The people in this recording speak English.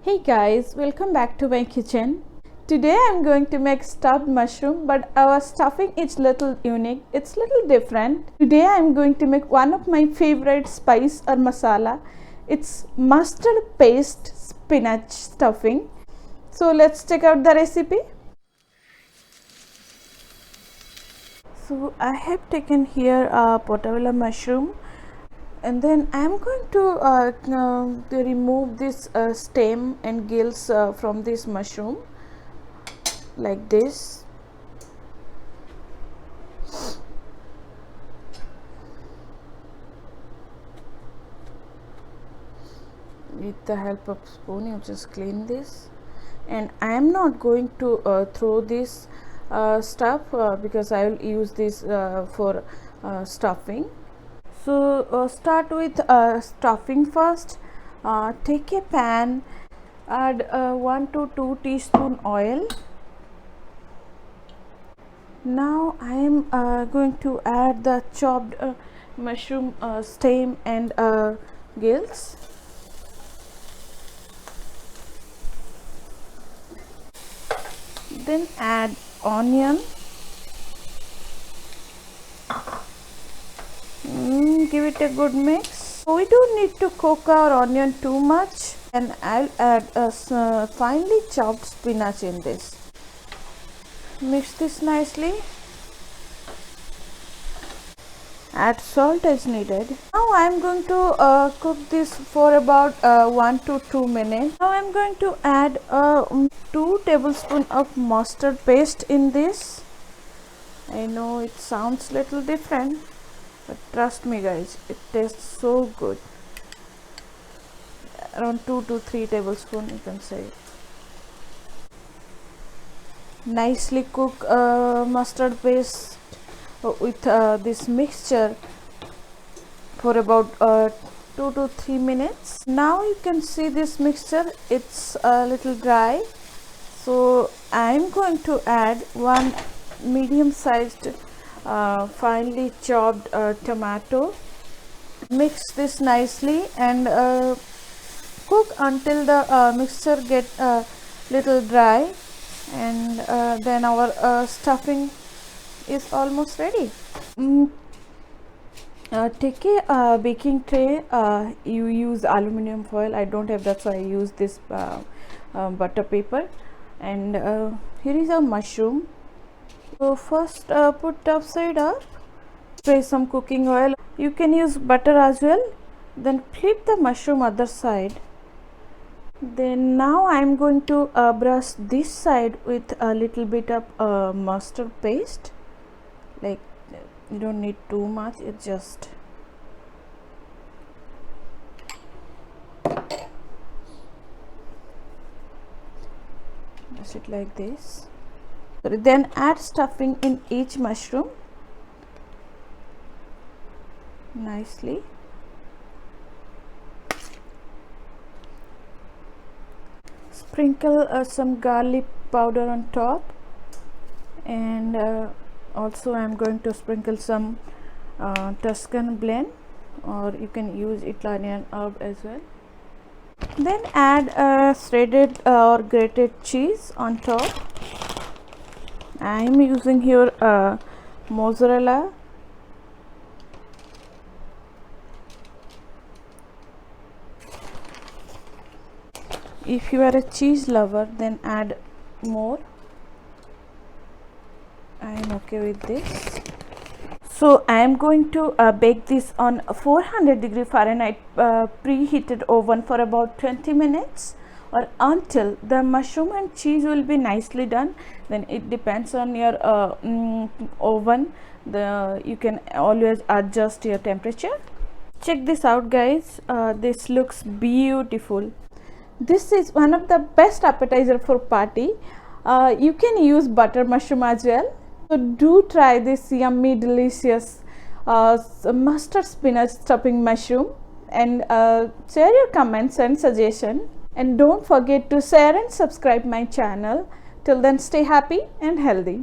Hey guys, welcome back to my kitchen. Today I'm going to make stuffed mushroom, but our stuffing is little unique. It's little different. Today I'm going to make one of my favorite spice or masala. It's mustard paste spinach stuffing. So let's check out the recipe. So I have taken here a portobello mushroom, and then I am going to remove this stem and gills from this mushroom like this. With the help of spoon you just clean this, and I am not going to throw this stuff because I will use this for stuffing. So start with stuffing first. Take a pan, add 1 to 2 teaspoon oil. Now I am going to add the chopped mushroom stem and gills. Then add onion. Give it a good mix. We don't need to cook our onion too much, and I'll add a finely chopped spinach in this. Mix this nicely. Add salt as needed. Now I am going to cook this for about 1 to 2 minutes. Now I am going to add 2 tablespoons of mustard paste in this. I know it sounds little different, but trust me guys, it tastes so good. Around 2 to 3 tablespoons you can say. Nicely cook mustard paste with this mixture for about 2 to 3 minutes. Now you can see this mixture, it's a little dry, so I am going to add 1 medium sized finely chopped tomato. Mix this nicely and cook until the mixture get little dry, and then our stuffing is almost ready. Take a baking tray. You use aluminum foil. I don't have that, so I use this butter paper. And here is a mushroom. So first put top side up, spray some cooking oil. You can use butter as well. Then flip the mushroom other side. Then now I am going to brush this side with a little bit of mustard paste. Like, you don't need too much, it just it like this. Then add stuffing in each mushroom nicely. Sprinkle some garlic powder on top, and also I am going to sprinkle some Tuscan blend, or you can use Italian herb as well. Then add shredded or grated cheese on top. I am using here mozzarella. If you are a cheese lover, then add more. I am okay with this. So I am going to bake this on 400 Fahrenheit preheated oven for about 20 minutes, or until the mushroom and cheese will be nicely done. Then it depends on your oven. You can always adjust your temperature. Check this out guys, this looks beautiful. This is one of the best appetizer for party. You can use butter mushroom as well. So do try this yummy delicious mustard spinach stuffing mushroom, and share your comments and suggestion, and don't forget to share and subscribe my channel. Till then, stay happy and healthy.